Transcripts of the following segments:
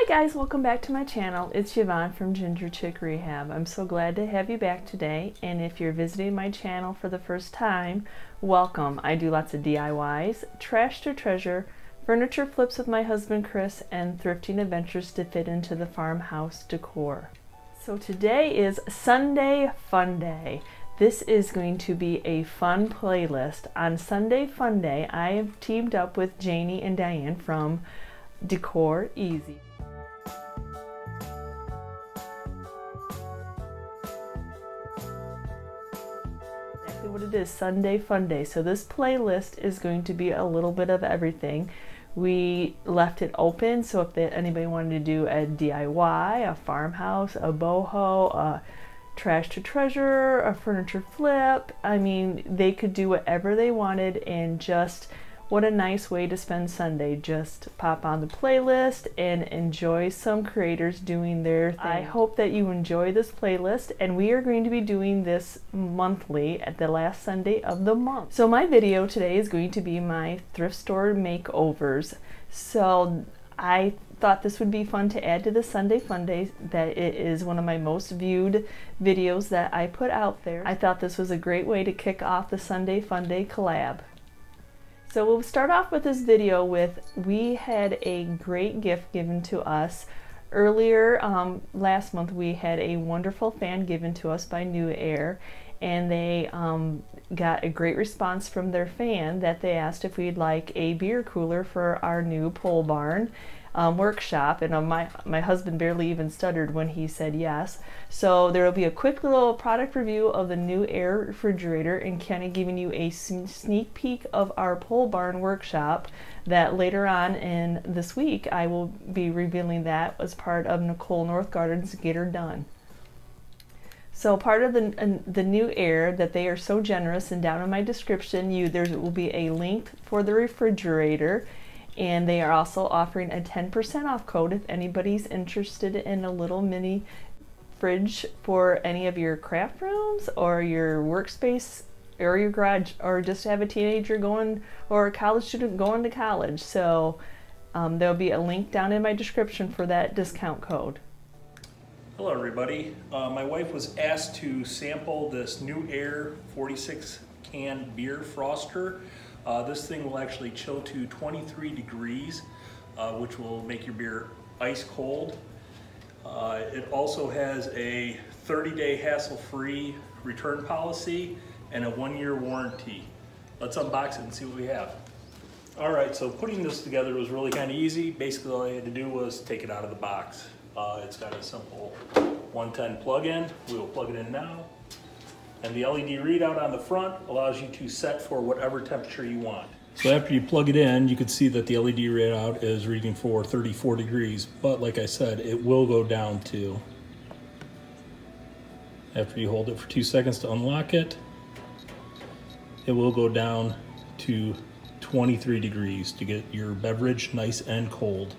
guys, welcome back to my channel. It's Yvonne from GingerChickRehab. I'm so glad to have you back today, and if you're visiting my channel for the first time, welcome. I do lots of DIYs, trash to treasure, furniture flips with my husband Chris, and thrifting adventures to fit into the farmhouse decor. So today is Sunday Funday. This is going to be a fun playlist. On Sunday Funday, I have teamed up with Janie and Diane from Decor Easy. Exactly what it is, Sunday Funday. So this playlist is going to be a little bit of everything. We left it open, so if anybody wanted to do a DIY, a farmhouse, a boho, a trash to treasure, a furniture flip, I mean, they could do whatever they wanted, and just what a nice way to spend Sunday. Just pop on the playlist and enjoy some creators doing their thing. I hope that you enjoy this playlist, and we are going to be doing this monthly at the last Sunday of the month. So my video today is going to be my thrift store makeovers. So I thought this would be fun to add to the Sunday Funday, that it is one of my most viewed videos that I put out there. I thought this was a great way to kick off the Sunday Funday collab. So we'll start off with this video with, we had a great gift given to us. Earlier last month we had a wonderful fan given to us by NewAir, and they got a great response from their fan that they asked if we'd like a beer cooler for our new pole barn workshop, and my husband barely even stuttered when he said yes. So there will be a quick little product review of the NewAir refrigerator and kind of giving you a sneak peek of our pole barn workshop that later on in this week I will be revealing that as part of Nicole Northgarden's Get Her Done. So part of the NewAir, that they are so generous, and down in my description there will be a link for the refrigerator. And they are also offering a 10% off code if anybody's interested in a little mini fridge for any of your craft rooms or your workspace or your garage, or just have a teenager going, or a college student going to college. So there'll be a link down in my description for that discount code. Hello everybody. My wife was asked to sample this NewAir 46 can beer froster. This thing will actually chill to 23 degrees, which will make your beer ice cold. It also has a 30-day hassle-free return policy and a 1-year warranty. Let's unbox it and see what we have. All right, so putting this together was really kind of easy. Basically, all I had to do was take it out of the box. It's got a simple 110 plug-in. We will plug it in now. And the LED readout on the front allows you to set for whatever temperature you want. So after you plug it in, you can see that the LED readout is reading for 34 degrees. But like I said, it will go down to, after you hold it for 2 seconds to unlock it, it will go down to 23 degrees to get your beverage nice and cold.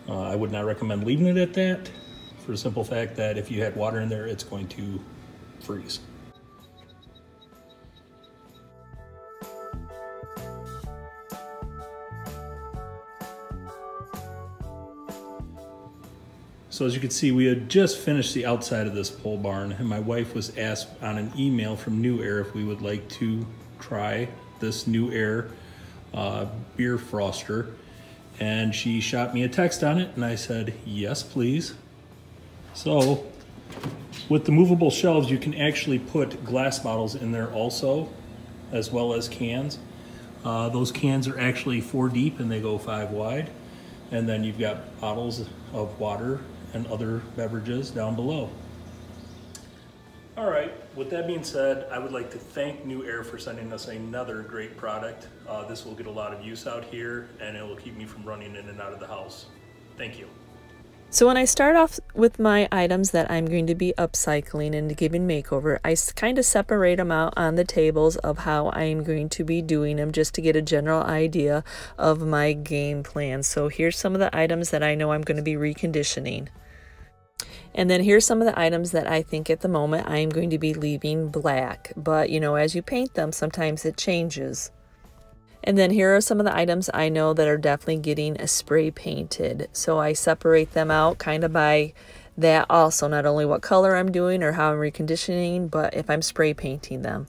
I would not recommend leaving it at that, for the simple fact that if you had water in there, it's going to freeze. So as you can see, we had just finished the outside of this pole barn, and my wife was asked on an email from NewAir if we would like to try this NewAir beer froster. And she shot me a text on it, and I said, yes, please. So with the movable shelves, you can actually put glass bottles in there also, as well as cans. Those cans are actually 4 deep and they go 5 wide. And then you've got bottles of water and other beverages down below. All right, with that being said, I would like to thank NewAir for sending us another great product. This will get a lot of use out here, and it will keep me from running in and out of the house. Thank you. So when I start off with my items that I'm going to be upcycling and giving makeover, I kind of separate them out on the tables of how I'm going to be doing them, just to get a general idea of my game plan. So here's some of the items that I know I'm going to be reconditioning. And then here's some of the items that I think at the moment I am going to be leaving black. But, you know, as you paint them, sometimes it changes. And then here are some of the items I know that are definitely getting spray painted. So I separate them out kind of by that also, not only what color I'm doing or how I'm reconditioning, but if I'm spray painting them.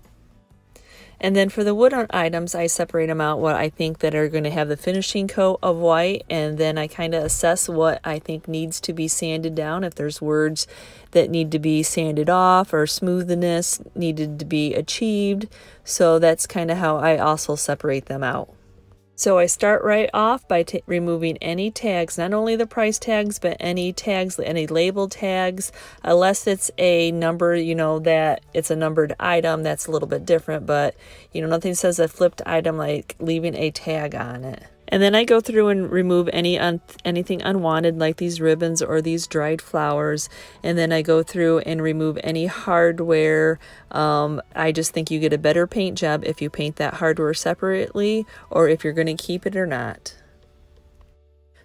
And then for the wood items, I separate them out what I think that are going to have the finishing coat of white, and then I kind of assess what I think needs to be sanded down, if there's words that need to be sanded off or smoothness needed to be achieved. So that's kind of how I also separate them out. So I start right off by removing any tags, not only the price tags, but any tags, any label tags, unless it's a number, you know, that it's a numbered item, that's a little bit different, but, you know, nothing says a flipped item like leaving a tag on it. And then I go through and remove anything unwanted, like these ribbons or these dried flowers. And then I go through and remove any hardware. I just think you get a better paint job if you paint that hardware separately, or if you're going to keep it or not.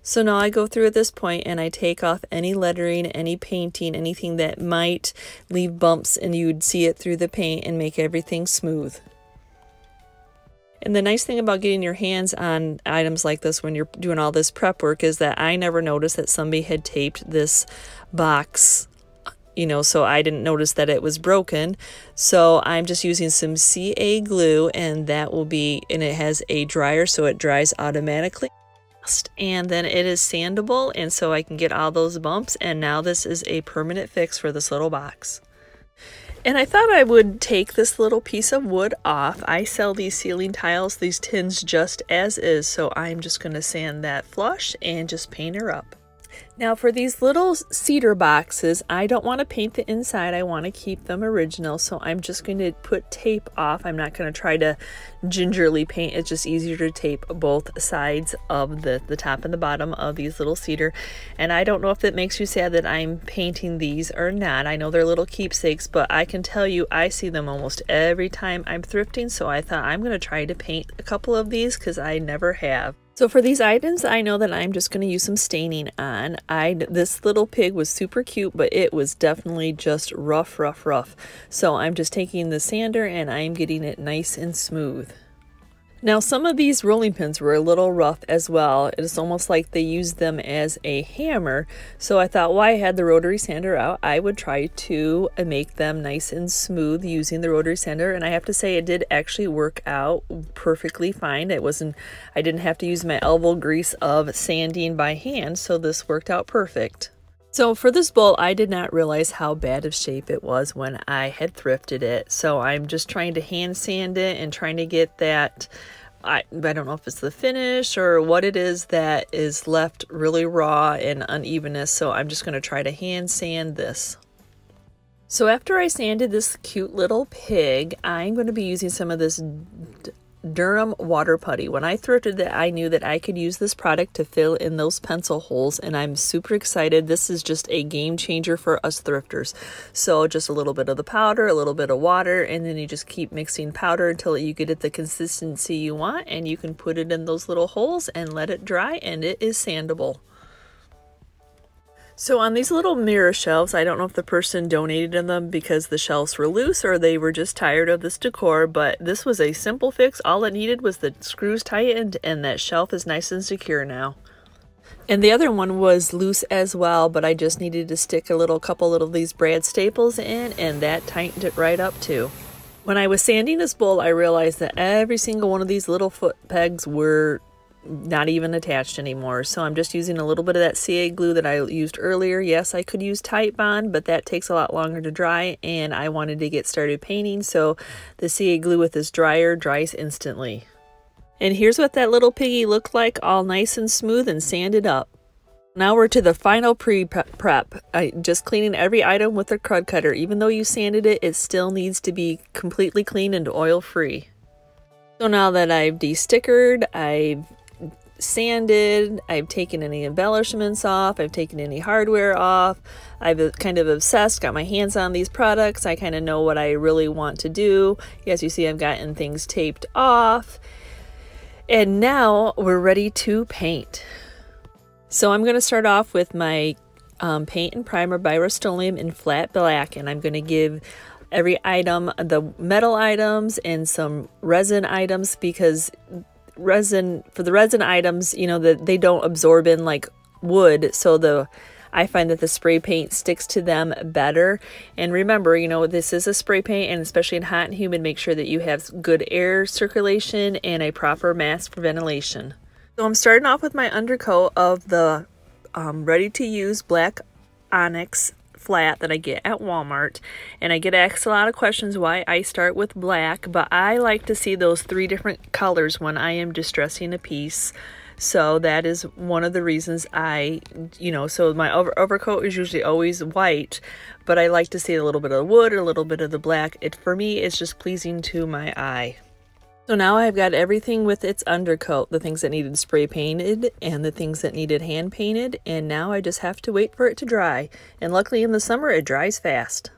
So now I go through at this point and I take off any lettering, any painting, anything that might leave bumps and you'd see it through the paint, and make everything smooth. And the nice thing about getting your hands on items like this when you're doing all this prep work is that I never noticed that somebody had taped this box, you know, so I didn't notice that it was broken. So I'm just using some CA glue, and that will be, and it has a dryer so it dries automatically. And then it is sandable, and so I can get all those bumps, and now this is a permanent fix for this little box. And I thought I would take this little piece of wood off. I sell these ceiling tiles, these tins just as is, so I'm just going to sand that flush and just paint her up. Now for these little cedar boxes, I don't want to paint the inside. I want to keep them original, so I'm just going to put tape off. I'm not going to try to gingerly paint. It's just easier to tape both sides of the top and the bottom of these little cedar. And I don't know if it makes you sad that I'm painting these or not. I know they're little keepsakes, but I can tell you I see them almost every time I'm thrifting, so I thought I'm going to try to paint a couple of these because I never have. So for these items, I know that I'm just going to use some staining on. This little pig was super cute, but it was definitely just rough. So I'm just taking the sander and I'm getting it nice and smooth. Now some of these rolling pins were a little rough as well. It's almost like they used them as a hammer. So I thought, while I had the rotary sander out, I would try to make them nice and smooth using the rotary sander. And I have to say it did actually work out perfectly fine. I didn't have to use my elbow grease of sanding by hand, so this worked out perfect. So for this bowl, I did not realize how bad of shape it was when I had thrifted it. So I'm just trying to hand sand it and trying to get that, I don't know if it's the finish or what it is that is left really raw and unevenness. So I'm just going to try to hand sand this. So after I sanded this cute little pig, I'm going to be using some of this Durham water putty. When I thrifted it, I knew that I could use this product to fill in those pencil holes, and I'm super excited. This is just a game changer for us thrifters. So just a little bit of the powder, a little bit of water, and then you just keep mixing powder until you get it the consistency you want, and you can put it in those little holes and let it dry, and it is sandable. So on these little mirror shelves, I don't know if the person donated them because the shelves were loose or they were just tired of this decor, but this was a simple fix. All it needed was the screws tightened and that shelf is nice and secure now. And the other one was loose as well, but I just needed to stick a couple of these brad staples in, and that tightened it right up too. When I was sanding this bowl, I realized that every single one of these little foot pegs were not even attached anymore. So I'm just using a little bit of that CA glue that I used earlier. Yes, I could use Tite Bond, but that takes a lot longer to dry, and I wanted to get started painting, so the CA glue with this dryer dries instantly. And here's what that little piggy looked like, all nice and smooth and sanded up. Now we're to the final pre-prep. Just cleaning every item with a crud cutter. Even though you sanded it, it still needs to be completely clean and oil-free. So now that I've de-stickered, I've sanded, I've taken any embellishments off, I've taken any hardware off, I've kind of obsessed, got my hands on these products, I kind of know what I really want to do. Yes, you see I've gotten things taped off, and now we're ready to paint. So I'm going to start off with my paint and primer by Rust-Oleum in flat black, and I'm going to give every item, the metal items and some resin items, because resin, for the resin items, you know, that they don't absorb in like wood, so I find that the spray paint sticks to them better. And remember, you know, this is a spray paint, and especially in hot and humid, make sure that you have good air circulation and a proper mask for ventilation. So I'm starting off with my undercoat of the ready-to-use black onyx flat that I get at Walmart. And I get asked a lot of questions why I start with black, but I like to see those 3 different colors when I am distressing a piece. So that is one of the reasons so my overcoat is usually always white, but I like to see a little bit of the wood, a little bit of the black. For me, it's just pleasing to my eye. So now I've got everything with its undercoat, the things that needed spray painted and the things that needed hand painted, and now I just have to wait for it to dry. And luckily in the summer, it dries fast.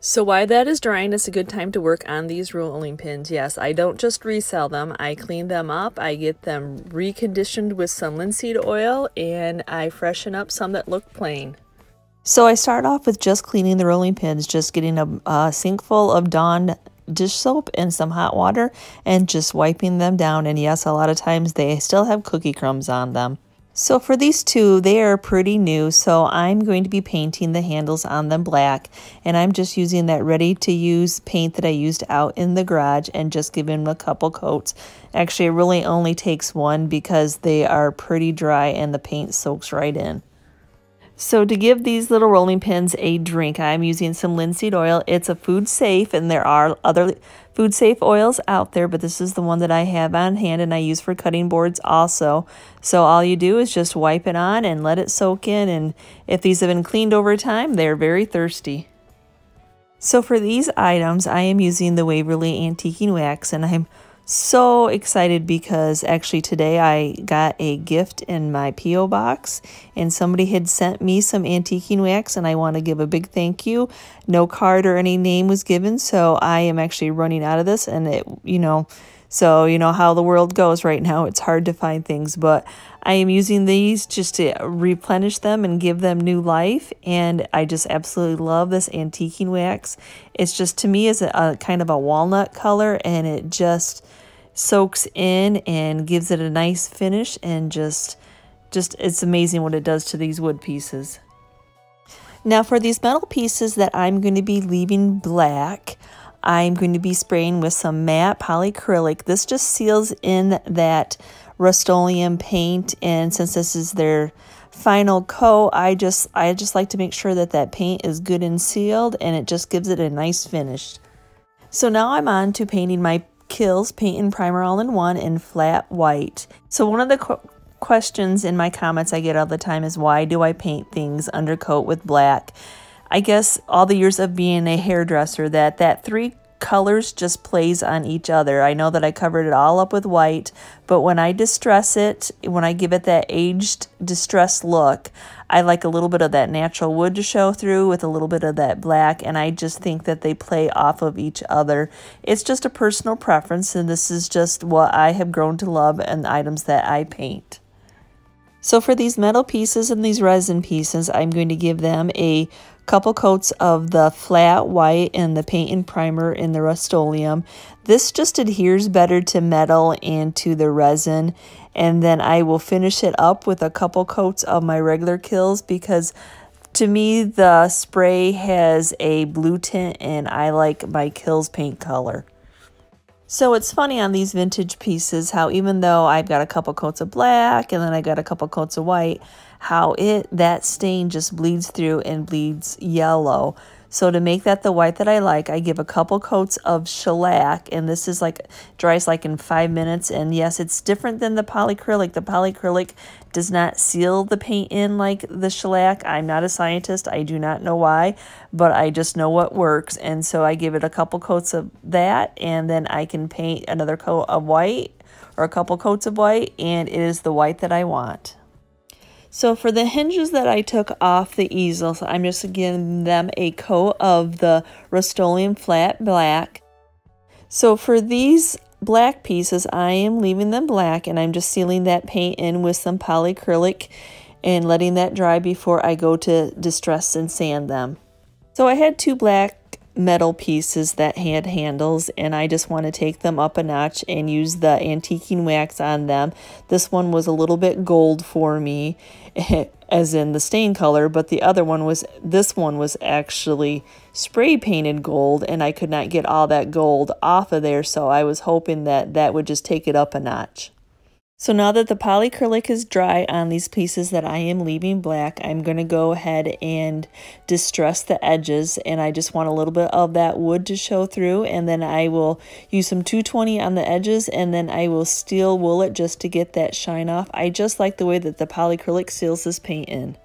So while that is drying, it's a good time to work on these rolling pins. Yes, I don't just resell them. I clean them up. I get them reconditioned with some linseed oil, and I freshen up some that look plain. So I start off with just cleaning the rolling pins, just getting a sink full of Dawn dish soap and some hot water and just wiping them down. And yes, a lot of times they still have cookie crumbs on them. So for these 2, they are pretty new, so I'm going to be painting the handles on them black, and I'm just using that ready-to-use paint that I used out in the garage and just giving them a couple coats. Actually, it really only takes 1 because they are pretty dry and the paint soaks right in. So to give these little rolling pins a drink, I'm using some linseed oil. It's a food safe, and there are other food safe oils out there, but this is the one that I have on hand and I use for cutting boards also. So all you do is just wipe it on and let it soak in, and if these have been cleaned over time, they're very thirsty. So for these items, I am using the Waverly Antiquing Wax, and I'm so excited because actually today I got a gift in my P.O Box, and somebody had sent me some antiquing wax, and I want to give a big thank you. No card or any name was given, so I am actually running out of this, and so you know how the world goes right now. It's hard to find things, but I am using these just to replenish them and give them new life, and I just absolutely love this antiquing wax. It's just, to me, is a kind of a walnut color, and it just soaks in and gives it a nice finish, and just it's amazing what it does to these wood pieces. Now for these metal pieces that I'm going to be leaving black, I'm going to be spraying with some matte polyacrylic. This just seals in that Rust-Oleum paint, and since this is their final coat, I just like to make sure that that paint is good and sealed, and it just gives it a nice finish. So now I'm on to painting my Kills Paint and Primer All-in-One in flat white. So one of the questions in my comments I get all the time is, why do I paint things undercoat with black? I guess all the years of being a hairdresser, that 3 colors just plays on each other. I know that I covered it all up with white, but when I distress it, when I give it that aged distressed look, I like a little bit of that natural wood to show through with a little bit of that black, and I just think that they play off of each other. It's just a personal preference, and this is just what I have grown to love and the items that I paint. So for these metal pieces and these resin pieces, I'm going to give them a couple coats of the flat white and the paint and primer in the Rust-Oleum. This just adheres better to metal and to the resin. And then I will finish it up with a couple coats of my regular Kills, because to me the spray has a blue tint and I like my Kills paint color. So it's funny on these vintage pieces how even though I've got a couple coats of black and then I got a couple coats of white, how that stain just bleeds through and bleeds yellow. So to make that the white that I like, I give a couple coats of shellac, and this is dries in 5 minutes. And yes, it's different than the polyacrylic. The polyacrylic does not seal the paint in like the shellac. I'm not a scientist. I do not know why, but I just know what works. And so I give it a couple coats of that, and then I can paint another coat of white or a couple coats of white, and it is the white that I want. So for the hinges that I took off the easel, so I'm just giving them a coat of the Rust-Oleum flat black. So for these black pieces, I am leaving them black, and I'm just sealing that paint in with some polyacrylic and letting that dry before I go to distress and sand them. So I had 2 black metal pieces that had handles, and I just want to take them up a notch and use the antiquing wax on them. This one was a little bit gold for me, as in the stain color, but this one was actually spray painted gold, and I could not get all that gold off of there, so I was hoping that that would just take it up a notch. So now that the polyacrylic is dry on these pieces that I am leaving black, I'm going to go ahead and distress the edges, and I just want a little bit of that wood to show through, and then I will use some 220 on the edges, and then I will steel wool it just to get that shine off. I just like the way that the polyacrylic seals this paint in.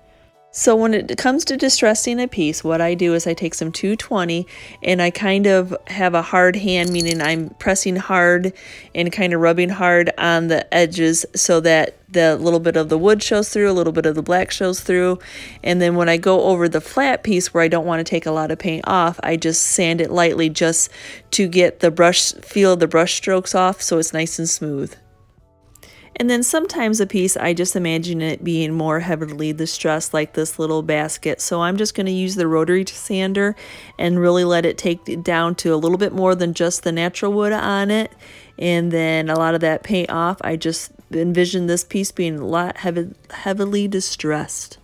So when it comes to distressing a piece, what I do is I take some 220 and I kind of have a hard hand, meaning I'm pressing hard and kind of rubbing hard on the edges so that the little bit of the wood shows through, a little bit of the black shows through. And then when I go over the flat piece where I don't want to take a lot of paint off, I just sand it lightly just to get the feel of the brush strokes off so it's nice and smooth. And then sometimes a piece, I just imagine it being more heavily distressed, like this little basket. So I'm just going to use the rotary sander and really let it take it down to a little bit more than just the natural wood on it. And then a lot of that paint off. I just envision this piece being a lot heavily distressed.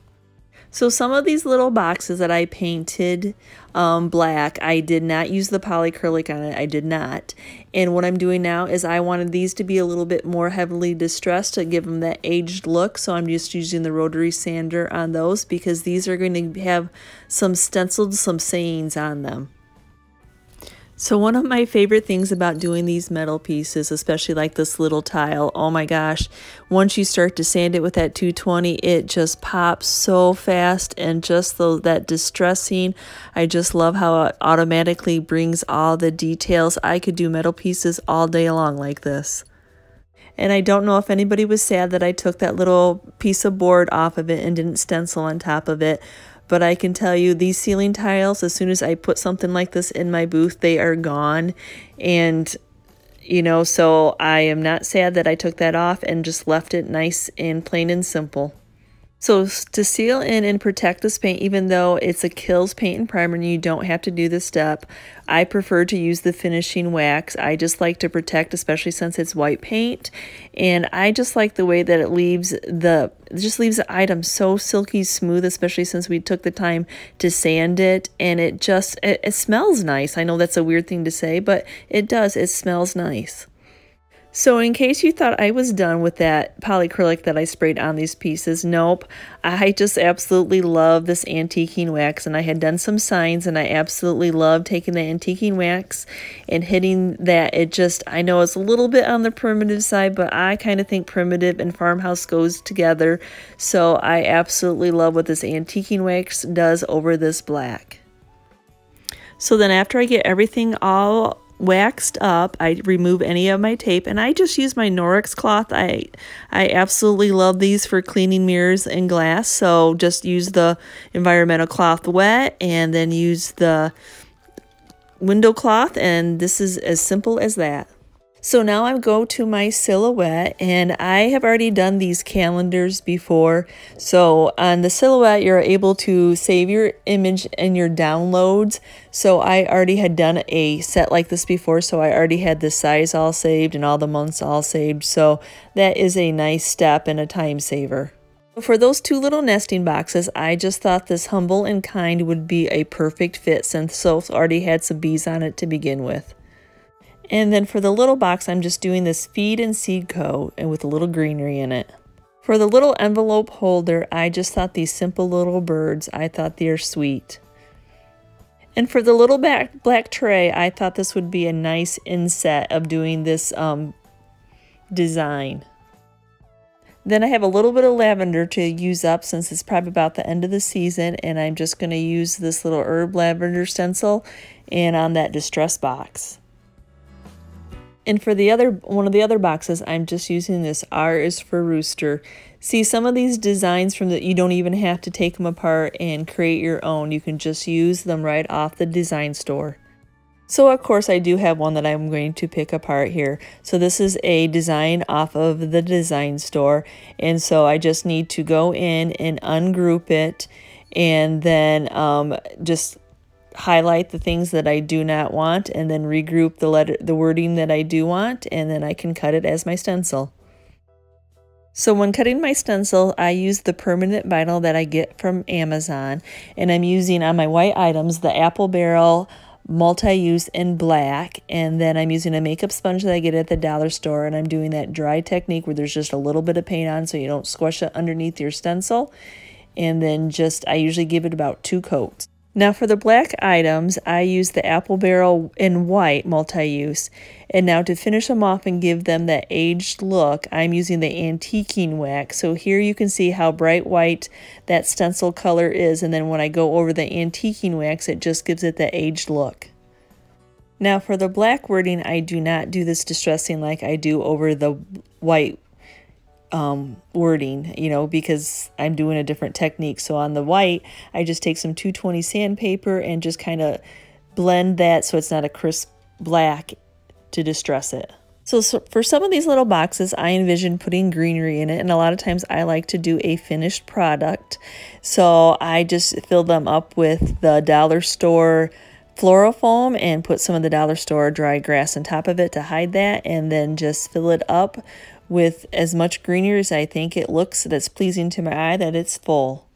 So some of these little boxes that I painted black, I did not use the polyacrylic on it. I did not. And what I'm doing now is I wanted these to be a little bit more heavily distressed to give them that aged look. So I'm just using the rotary sander on those because these are going to have some stenciled, some sayings on them. So one of my favorite things about doing these metal pieces, especially like this little tile, oh my gosh, once you start to sand it with that 220, it just pops so fast, and just that distressing, I just love how it automatically brings all the details. I could do metal pieces all day long like this. And I don't know if anybody was sad that I took that little piece of board off of it and didn't stencil on top of it. But I can tell you, these ceiling tiles, as soon as I put something like this in my booth, they are gone. And, you know, so I am not sad that I took that off and just left it nice and plain and simple. So to seal in and protect this paint, even though it's a Kills paint and primer and you don't have to do this step, I prefer to use the finishing wax. I just like to protect, especially since it's white paint, and I just like the way that it leaves the item so silky smooth, especially since we took the time to sand it, and it smells nice. I know that's a weird thing to say, but it does. It smells nice. So in case you thought I was done with that polyacrylic that I sprayed on these pieces, nope. I just absolutely love this antiquing wax, and I had done some signs, and I absolutely love taking the antiquing wax and hitting that. I know it's a little bit on the primitive side, but I kind of think primitive and farmhouse goes together. So I absolutely love what this antiquing wax does over this black. So then after I get everything all waxed up, I remove any of my tape, and I just use my Norwex cloth. I absolutely love these for cleaning mirrors and glass, so just use the environmental cloth wet and then use the window cloth, and this is as simple as that. So now I go to my silhouette, and I have already done these calendars before. So on the silhouette, you're able to save your image in your downloads. So I already had done a set like this before, so I already had the size all saved and all the months all saved. So that is a nice step and a time saver. For those two little nesting boxes, I just thought this Humble and Kind would be a perfect fit since it already had some bees on it to begin with. And then for the little box, I'm just doing this Feed and Seed Co. and with a little greenery in it. For the little envelope holder, I just thought these simple little birds, I thought they're sweet. And for the little black tray, I thought this would be a nice inset of doing this design. Then I have a little bit of lavender to use up since it's probably about the end of the season, and I'm just going to use this little herb lavender stencil and on that distress box. And for one of the other boxes, I'm just using this R is for Rooster. See, some of these designs you don't even have to take them apart and create your own. You can just use them right off the design store. So of course I do have one that I'm going to pick apart here. So this is a design off of the design store. And so I just need to go in and ungroup it and then just highlight the things that I do not want and then regroup the wording that I do want, and then I can cut it as my stencil. So when cutting my stencil, I use the permanent vinyl that I get from Amazon, and I'm using on my white items the apple barrel multi-use in black, and then I'm using a makeup sponge that I get at the dollar store, and I'm doing that dry technique where there's just a little bit of paint on so you don't squash it underneath your stencil, and then I usually give it about 2 coats. Now for the black items, I use the apple barrel in white multi-use. And now to finish them off and give them that aged look, I'm using the antiquing wax. So here you can see how bright white that stencil color is. And then when I go over the antiquing wax, it just gives it that aged look. Now for the black wording, I do not do this distressing like I do over the white wording, you know, because I'm doing a different technique. So on the white, I just take some 220 sandpaper and just kind of blend that so it's not a crisp black to distress it. So for some of these little boxes, I envision putting greenery in it, and a lot of times I like to do a finished product. So I just fill them up with the dollar store floral foam and put some of the dollar store dry grass on top of it to hide that, and then just fill it up with as much greenery as I think it looks that's pleasing to my eye, that it's full.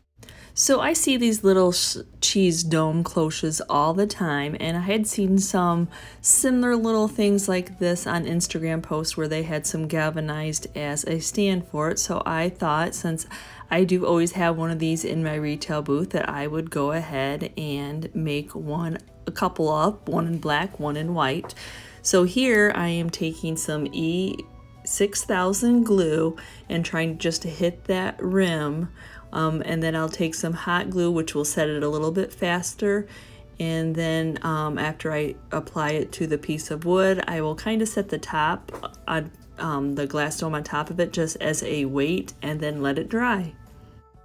So I see these little cheese dome cloches all the time, and I had seen some similar little things like this on Instagram posts where they had some galvanized as a stand for it. So I thought, since I do always have one of these in my retail booth, that I would go ahead and make a couple up, one in black, one in white. So here I am taking some E6000 glue and trying just to hit that rim, and then I'll take some hot glue, which will set it a little bit faster, and then after I apply it to the piece of wood, I will kind of set the top on the glass dome on top of it just as a weight, and then let it dry.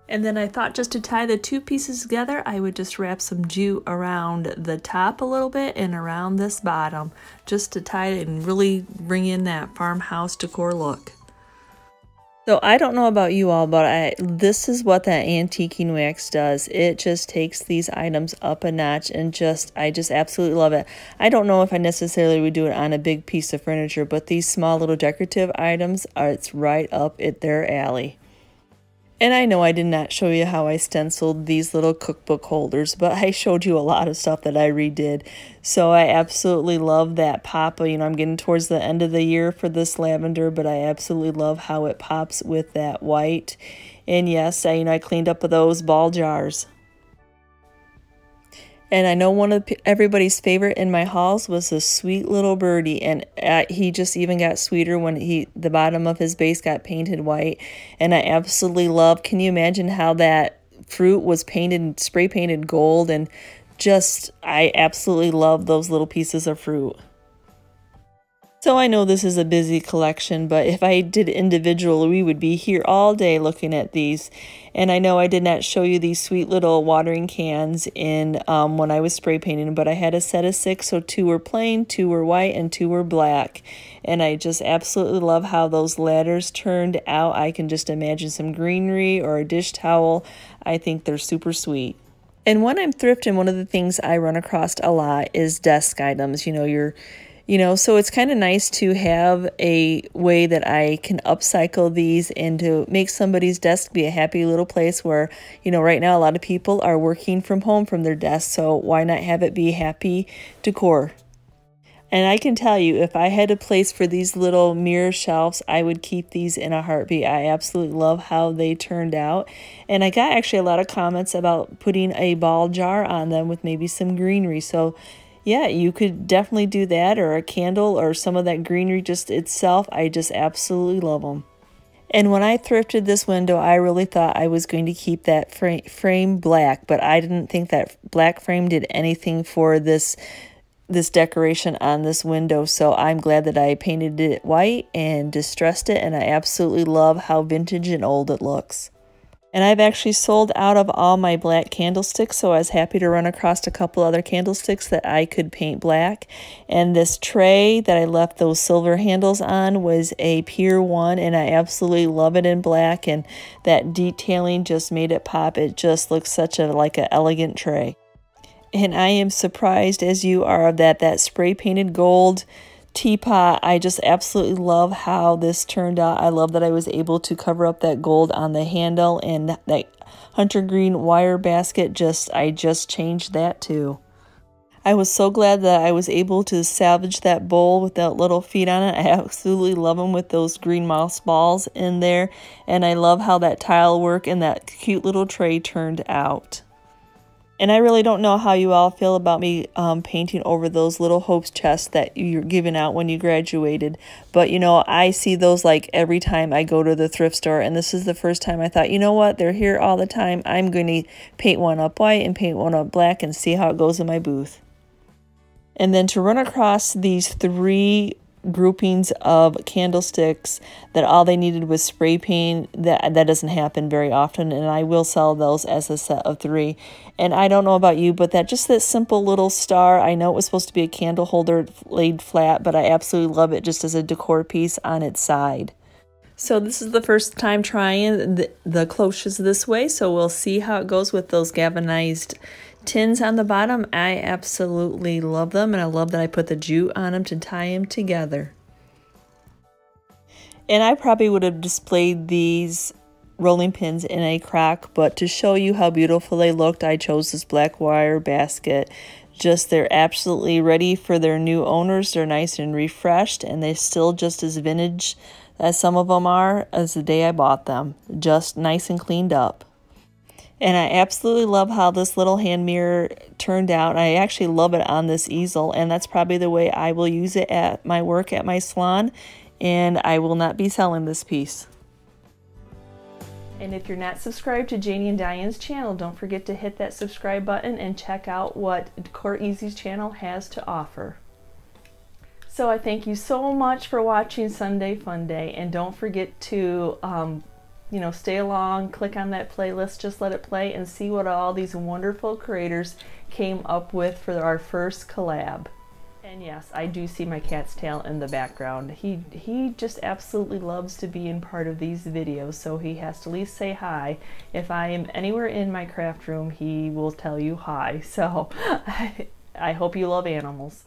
And then I thought, just to tie the two pieces together, I would just wrap some jute around the top a little bit and around this bottom, just to tie it and really bring in that farmhouse decor look. So I don't know about you all, but this is what that antiquing wax does. It just takes these items up a notch, and I just absolutely love it. I don't know if I necessarily would do it on a big piece of furniture, but these small little decorative items, it's right up their alley. And I know I did not show you how I stenciled these little cookbook holders, but I showed you a lot of stuff that I redid. So I absolutely love that pop. You know, I'm getting towards the end of the year for this lavender, but I absolutely love how it pops with that white. And yes, I cleaned up those ball jars. And I know one of everybody's favorite in my hauls was the sweet little birdie, and he just even got sweeter when the bottom of his base got painted white. And I absolutely love, can you imagine how that fruit was painted, spray painted gold, and I absolutely love those little pieces of fruit. So I know this is a busy collection, but if I did individual, we would be here all day looking at these. And I know I did not show you these sweet little watering cans when I was spray painting, but I had a set of 6, so 2 were plain, 2 were white, and 2 were black. And I just absolutely love how those ladders turned out. I can just imagine some greenery or a dish towel. I think they're super sweet. And when I'm thrifting, one of the things I run across a lot is desk items. So it's kind of nice to have a way that I can upcycle these and to make somebody's desk be a happy little place where, right now a lot of people are working from home from their desk, so why not have it be happy decor? And I can tell you, if I had a place for these little mirror shelves, I would keep these in a heartbeat. I absolutely love how they turned out. And I got actually a lot of comments about putting a ball jar on them with maybe some greenery. So yeah, you could definitely do that, or a candle, or some of that greenery just itself. I just absolutely love them. And when I thrifted this window, I really thought I was going to keep that frame black, but I didn't think that black frame did anything for this decoration on this window. So I'm glad that I painted it white and distressed it, and I absolutely love how vintage and old it looks. And I've actually sold out of all my black candlesticks, so I was happy to run across a couple other candlesticks that I could paint black. And this tray that I left those silver handles on was a Pier 1, and I absolutely love it in black, and that detailing just made it pop. It just looks like an elegant tray. And I am surprised as you are that that spray painted gold teapot, I just absolutely love how this turned out. I love that I was able to cover up that gold on the handle, and that hunter green wire basket, I just changed that too. I was so glad that I was able to salvage that bowl with that little feet on it. I absolutely love them with those green mouse balls in there, and I love how that tile work and that cute little tray turned out. And I really don't know how you all feel about me painting over those little Hope's chests that you're giving out when you graduated. But, you know, I see those like every time I go to the thrift store. And this is the first time I thought, you know what, they're here all the time. I'm going to paint one up white and paint one up black and see how it goes in my booth. And then to run across these 3 groupings of candlesticks that all they needed was spray paint, that doesn't happen very often, and I will sell those as a set of 3. And I don't know about you, but that simple little star, I know it was supposed to be a candle holder laid flat, but I absolutely love it just as a decor piece on its side. So this is the first time trying the cloches this way, so we'll see how it goes with those galvanized tins on the bottom. I absolutely love them, and I love that I put the jute on them to tie them together. And I probably would have displayed these rolling pins in a crock, but to show you how beautiful they looked, I chose this black wire basket. They're absolutely ready for their new owners. They're nice and refreshed, and they're still just as vintage as some of them are as the day I bought them. Just nice and cleaned up. And I absolutely love how this little hand mirror turned out. I actually love it on this easel, and that's probably the way I will use it at my work at my salon, and I will not be selling this piece. And if you're not subscribed to Janie and Diane's channel, don't forget to hit that subscribe button and check out what Decor Easy's channel has to offer. So I thank you so much for watching Sunday Funday, and don't forget to stay along, click on that playlist, just let it play and see what all these wonderful creators came up with for our first collab. And yes, I do see my cat's tail in the background. He just absolutely loves to be in part of these videos, so he has to at least say hi. If I am anywhere in my craft room, he will tell you hi. So I hope you love animals.